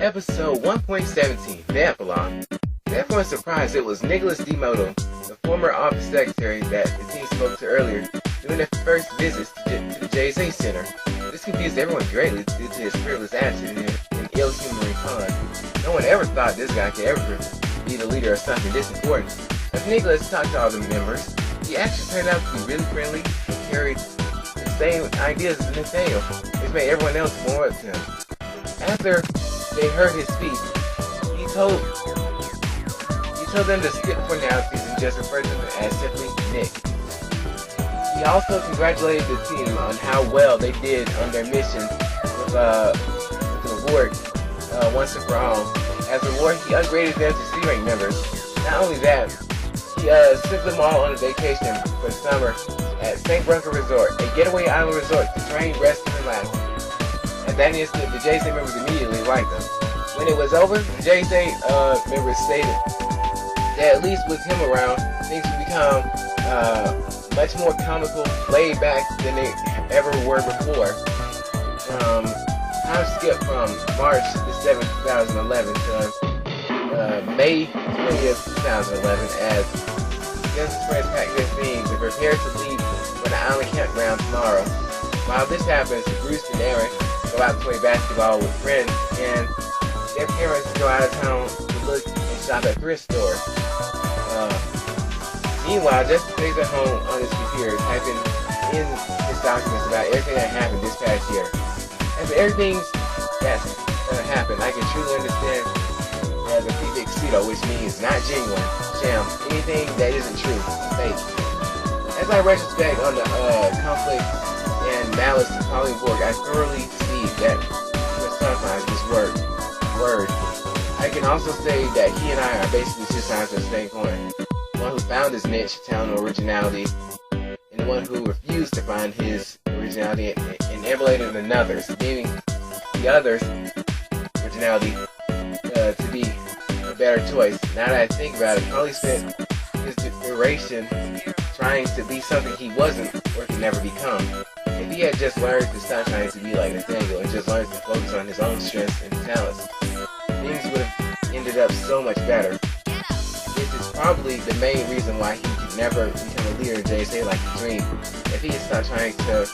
Episode 1.17, the Epilogue. To everyone's surprise, it was Nicholas D. Moto, the former office secretary that the team spoke to earlier, doing their first visits to the JSA Center. This confused everyone greatly due to his fearless attitude and ill-humored reply. No one ever thought this guy could ever be the leader of something this important. As Nicholas talked to all the members, he actually turned out to be really friendly and carried the same ideas as Nathaniel, which made everyone else warm up to him. After they heard his speech, he told them to skip formalities and just refer to him as simply Nick. He also congratulated the team on how well they did on their mission with the award once and for all. As a reward, he upgraded them to C-rank members. Not only that, he sent them all on a vacation for the summer at St. Bronco Resort, a getaway island resort to train, rest, and relax. At that instant, the JSA members immediately liked them. When it was over, the JSA members stated that at least with him around, things would become much more comical, laid back than they ever were before. Time skipped from March the 7th, 2011 to May 20th, 2011 as Genesis friends packed their things and prepared to leave for the island campground tomorrow. While this happens, Bruce and Aaron go out to play basketball with friends, and their parents go out of town to look and shop at thrift stores. Meanwhile, Justin stays at home on his computer, typing in his documents about everything that happened this past year. And for everything that's happened, I can truly understand the prefix pseudo, which means not genuine, sham, anything that isn't true, fake. As I retrospect on the conflict and malice of Pollyborg, I thoroughly see that personifies this word. I can also say that he and I are basically two sides of the same coin. One who found his niche, talent, or originality, and one who refused to find his originality and emulated another's, meaning the other's originality to be a better choice. Now that I think about it, Polly spent his duration trying to be something he wasn't or could never become. If he had just learned to stop trying to be like Nathaniel and just learned to focus on his own strengths and talents, things would have ended up so much better. This is probably the main reason why he could never become a leader in JSA like he dreamed. If he had stopped trying to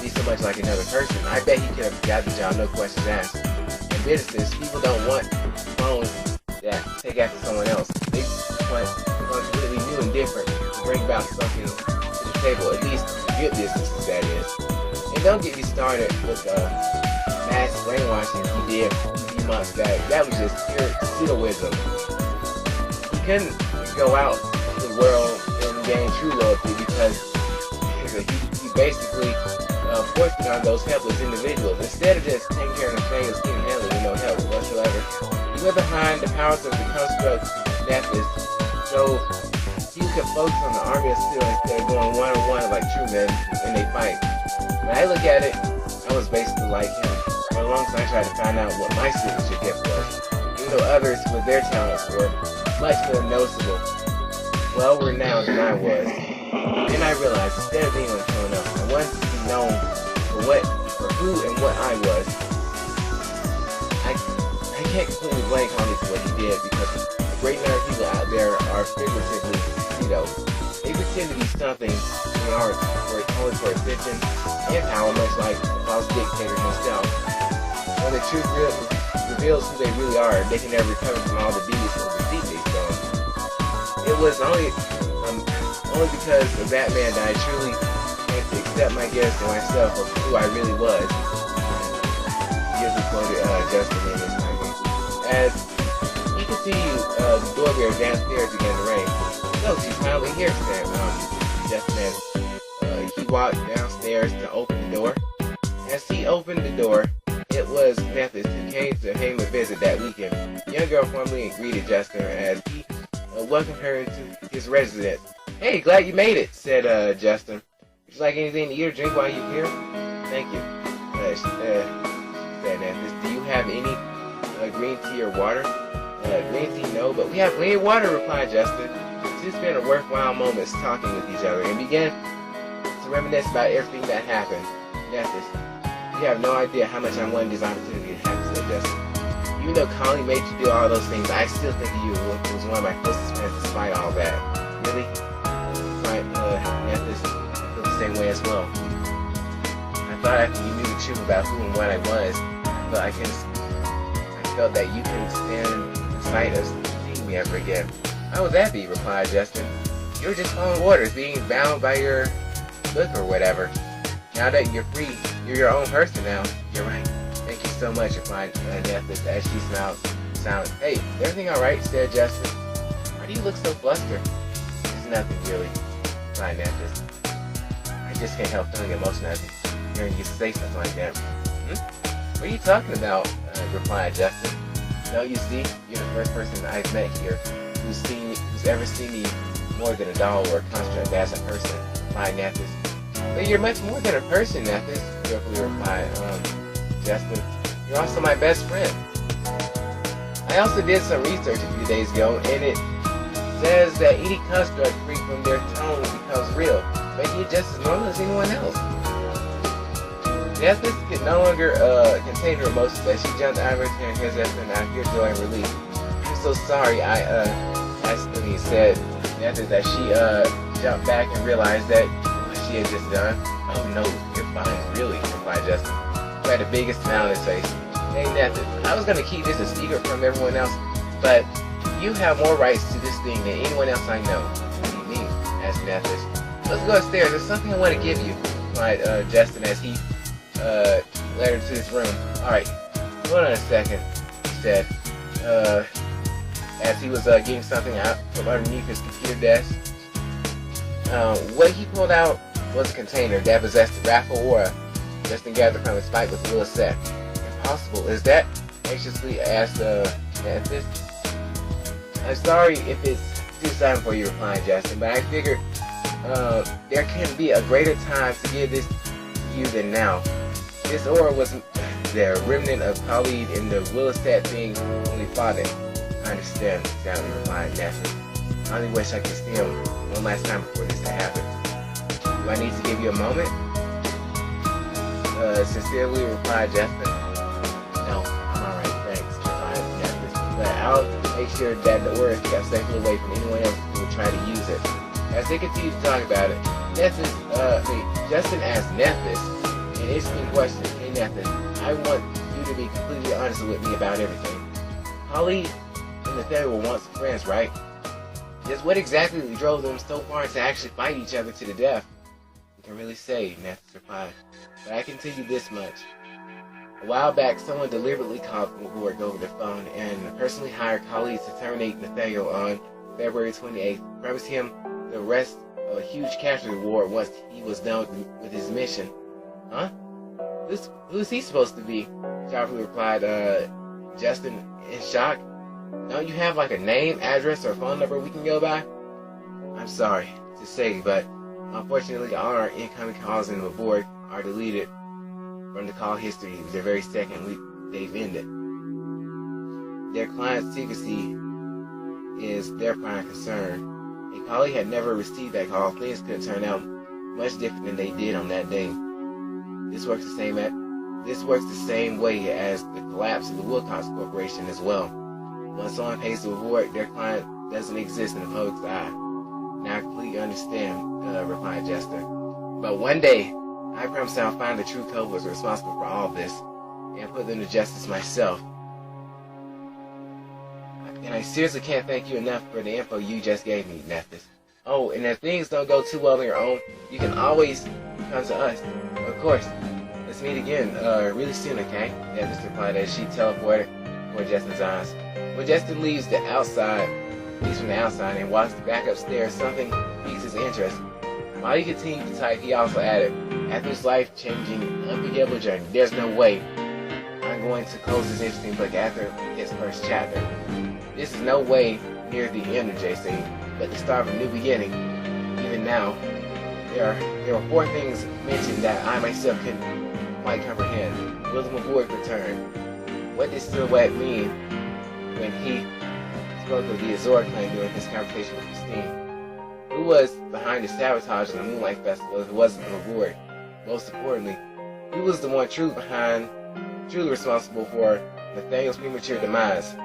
be so much like another person, I bet he could have got the job, no questions asked. In business, people don't want clones that take after someone else. They want something completely new and different to bring about something to the table, at least good businesses, that is. And don't get me started with mass brainwashing he did a few months back. That was just pure pseudoism. He couldn't go out to the world and gain true loyalty because he basically forced it on those helpless individuals. Instead of just taking care of Nathaniel's team and handling with no help whatsoever, he went behind the powers of the construct methods so he could focus on the army of steel instead of going one-on-one like true men when they fight. When I look at it, I was basically like him. For a long time I tried to find out what my signature gift was, even though others with their talents were much more noticeable, well renowned than I was. Then I realized instead of being on showing up, I wanted to be known for who and what I was. I can't completely blame Connie for what he did because a great number of people out there are figuratively pseudo. They pretend to be something they aren't only for attention and power, much like the false dictator himself. When the truth reveals who they really are, they can never recover from all the beats or defeat they saw. It was only because of that man that I truly had to accept my gifts and myself for who I really was. He just quoted Justin in this time. As he continued, the doorbell downstairs began to ring. "No, she's finally here," said Justin as he walked downstairs to open the door. As he opened the door, it was Memphis who came to pay him a visit that weekend. The young girl formally greeted Justin as he welcomed her into his residence. "Hey, glad you made it," said Justin. "Would you like anything to eat or drink while you're here?" "Thank you," she said Memphis. "Do you have any green tea or water?" "Green tea, no, but we have plenty of water," replied Justin. They spent a worthwhile moments talking with each other and began to reminisce about everything that happened. Memphis, "You have no idea how much I wanted this opportunity to happen," said Justin. "You even though Colleen made you do all those things, I still think of you as one of my closest friends despite all that. Really? Right, Nephis, I feel the same way as well. I thought after you knew the truth about who and what I was, I felt that you couldn't stand the sight of seeing me ever again. How would that be? Replied Justin. You were just following orders, being bound by your book or whatever. Now that you're free, you're your own person now. You're right. Thank you so much, replied Nephis as she smiled. Hey, everything alright? Said Justin. Why do you look so flustered? It's nothing really, replied Nephis. I just can't help feeling emotional hearing you say something like that. What are you talking about? Replied Justin. No, you see, you're the first person I've met here who's ever seen me more than a doll or a construct as a person, replied Nephis. But you're much more than a person, Nephis, joyfully replied Justin. You're also my best friend. I also did some research a few days ago, and it says that any construct free from their tone becomes real, making it just as normal as anyone else. Nephis could no longer contain her emotions as she jumped out of her chair and his and I feel joy and relief. I'm so sorry, Ashley said Nephis as she jumped back and realized that what she had just done. Oh no, you're fine, really, replied Justin, who had the biggest smile on his face. Hey Nephis, I was going to keep this a secret from everyone else, but you have more rights to this thing than anyone else I know. What do you mean? Asked Nephis. Let's go upstairs, there's something I want to give you, replied Justin as he led her to his room. Alright, hold on a second, he said, as he was getting something out from underneath his computer desk. What he pulled out was a container that possessed the raffle aura Justin gathered from his fight with Will Seth. Impossible, is that? Anxiously asked Nephis. I'm sorry if it's too sudden for you, replied Justin, but I figured there can be a greater time to give this to you than now. This aura was the remnant of Khalid and the Willistat being only father. I understand, sadly replied Nephis. I only wish I could see him one last time before this had happened. Do I need to give you a moment? Sincerely replied Justin. No, I'm alright, thanks, replied Nephis. But I'll make sure that the aura is kept safely away from anyone else who will try to use it. As they continue to talk about it, Justin asked Nephis an interesting question. Hey Nephis, I want you to be completely honest with me about everything. Holly and Nathaniel were once friends, right? Just what exactly drove them so far to actually fight each other to the death? You can really say, Nephis replied, but I can tell you this much. A while back, someone deliberately called Woodward over the phone and personally hired colleagues to terminate Nathaniel on February 28th, promised him the rest of a huge casualty reward once he was done with his mission. Huh? Who's he supposed to be? Sharply replied Justin in shock. Don't you have like a name, address, or phone number we can go by? I'm sorry to say, but unfortunately all our incoming calls in the board are deleted from the call history the very second they've ended. Their client's secrecy is their prime concern. If Holly had never received that call, things could turn out much different than they did on that day. This works the same way as the collapse of the Wilcox Corporation as well. Once someone pays the reward, their client doesn't exist in the public's eye. Now I completely understand, replied Justin. But one day, I promise I'll find the true culprits responsible for all this and put them to justice myself. And I seriously can't thank you enough for the info you just gave me, Nephis. Oh, and if things don't go too well on your own, you can always come to us. Of course. Let's meet again, really soon, okay? Nephis replied as she teleported before Justin's eyes. When Justin leaves from the outside and walks back upstairs, something piques his interest. While he continued to type, he also added, after his life-changing, unforgettable journey, there's no way I'm going to close this interesting book after its first chapter. This is no way near the end of JSA, but the start of a new beginning. Even now, there are 4 things mentioned that I myself couldn't quite comprehend. Will the McVoid return? What did Silhouette mean when he spoke of the Azor claim during his conversation with Christine? Who was behind the sabotage of the Moonlight Festival if it wasn't McVoid? Most importantly, who was the one truly responsible for Nathaniel's premature demise.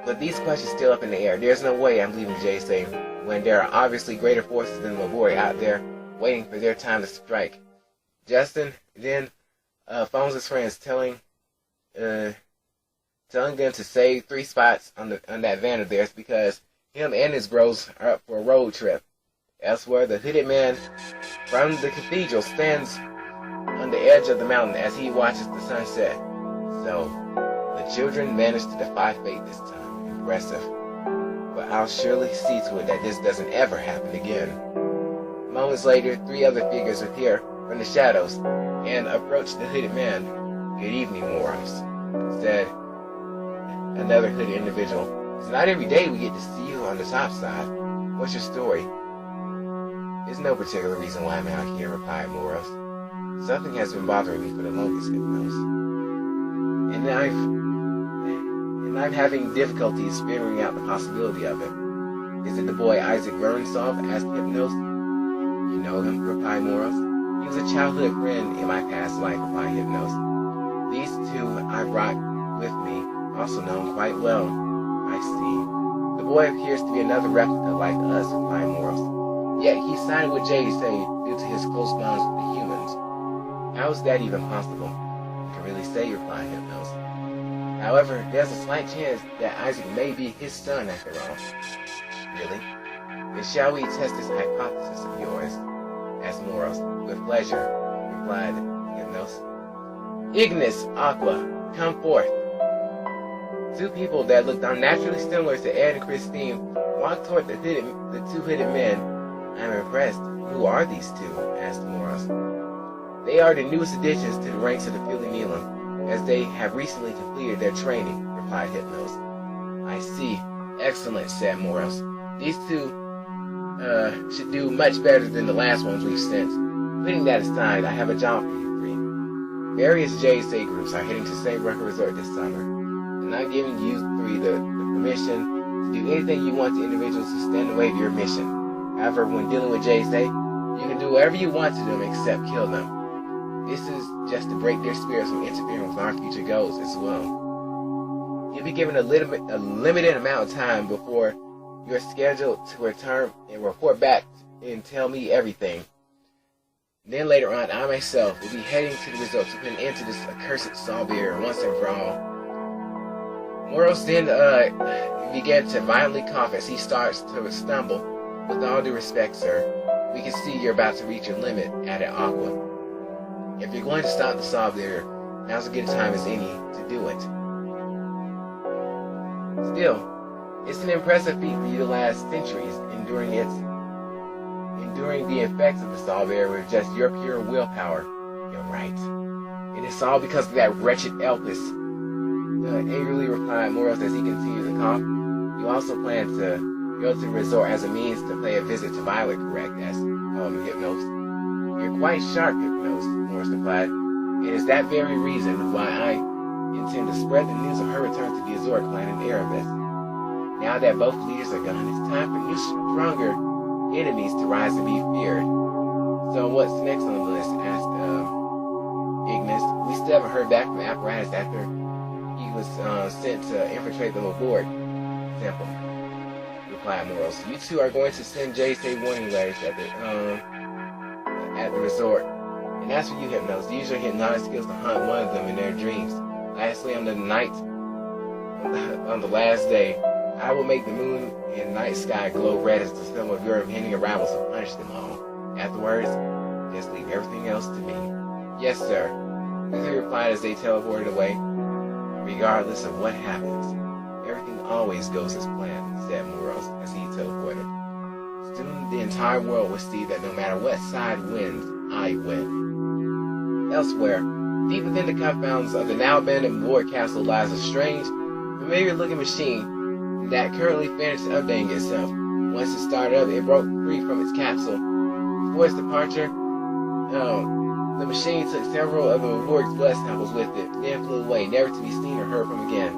But these questions still up in the air. There's no way I'm leaving JSA when there are obviously greater forces than Labori out there waiting for their time to strike. Justin then phones his friends telling them to save 3 spots on that van of theirs because him and his bros are up for a road trip. Elsewhere, the hooded man from the cathedral stands on the edge of the mountain as he watches the sunset. So, the children manage to defy fate this time. Impressive. But I'll surely see to it that this doesn't ever happen again. Moments later, 3 other figures appear from the shadows and approach the hooded man. "Good evening, Morals," said another hooded individual. "It's not every day we get to see you on the top side. What's your story?" "There's no particular reason why I'm out here," replied Morals. "Something has been bothering me for the longest, Hypnos. And I'm having difficulties figuring out the possibility of it." "Is it the boy Isaac Burnsov?" asked Hypnos. "You know him," replied Morals. "He was a childhood friend in my past life," replied Hypnos. "These 2 I brought with me also know him quite well." "I see. The boy appears to be another replica like us," replied Morals. "Yet he signed with JSA due to his close bonds with the humans. How is that even possible?" "I can really say," replied Hypnos. "However, there's a slight chance that Isaac may be his son after all." "Really? Then shall we test this hypothesis of yours?" asked Morals. "With pleasure," replied Hypnos. "Ignis, Aqua, come forth." 2 people that looked unnaturally similar to Ed and Christine walked toward the 2 hooded men. "I'm impressed. Who are these 2? asked Morals. "They are the newest additions to the ranks of the Philly as they have recently completed their training," replied Hypnos. "I see. Excellent," said Morals. "These 2 should do much better than the last ones we've sent. Putting that aside, I have a job for you 3. Various JSA groups are heading to St. Rucker Resort this summer, and I'm giving you 3 the permission to do anything you want to individuals who stand in the way of your mission. However, when dealing with JSA, you can do whatever you want to them except kill them. This is just to break their spirits from interfering with our future goals as well. You'll be given a limited amount of time before you're scheduled to return and report back and tell me everything. Then later on, I myself will be heading to the resort to put an end to this accursed Salvier once and for all." Morals then began to violently cough as he starts to stumble. "With all due respect, sir, we can see you're about to reach your limit," added Aqua. "If you're going to stop the Salvier, now's as good a time as any to do it. Still, it's an impressive feat for you to last centuries enduring the effects of the Salvier with just your pure willpower." "You're right. And it's all because of that wretched Elpis," angrily replied Morals as he continued to cough. "You also plan to go to the resort as a means to pay a visit to Violet, correct?" asked Hypnos. "You're quite sharp, Hypnos," Morals replied. "It is that very reason why I intend to spread the news of her return to the Azor clan in Erebus. Now that both leaders are gone, it's time for new, stronger enemies to rise and be feared." "So what's next on the list?" asked Ignis. "We still haven't heard back from Apparatus after he was sent to infiltrate the Labori temple," replied Morals. "You 2 are going to send JSA warning letters at the resort. And as for you, Hypnos, use your hypnotic skills to hunt one of them in their dreams. Lastly, on the last day, I will make the moon and night sky glow red as the symbol of your impending arrival to punish them all. Afterwards, just leave everything else to me." "Yes, sir," he replied as they teleported away. "Regardless of what happens, everything always goes as planned," said Morals as he teleported. "Soon the entire world will see that no matter what side wins, I win." Elsewhere, deep within the confines of the now abandoned Ward Castle lies a strange, familiar-looking machine that currently finished updating itself. Once it started up, it broke free from its capsule. Before its departure, the machine took several of the Ward's blood samples with it, then flew away, never to be seen or heard from again.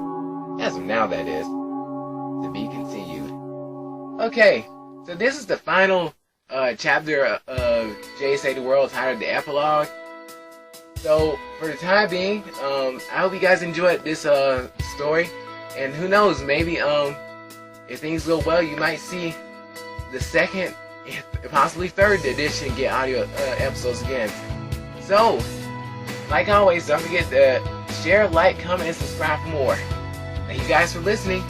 As of now, that is. To be continued. Okay, so this is the final chapter of JSA The World, titled The Epilogue. So for the time being, I hope you guys enjoyed this story, and who knows, maybe if things go well, you might see the second, possibly third edition get audio episodes again. So, like always, don't forget to share, like, comment, and subscribe for more. Thank you guys for listening.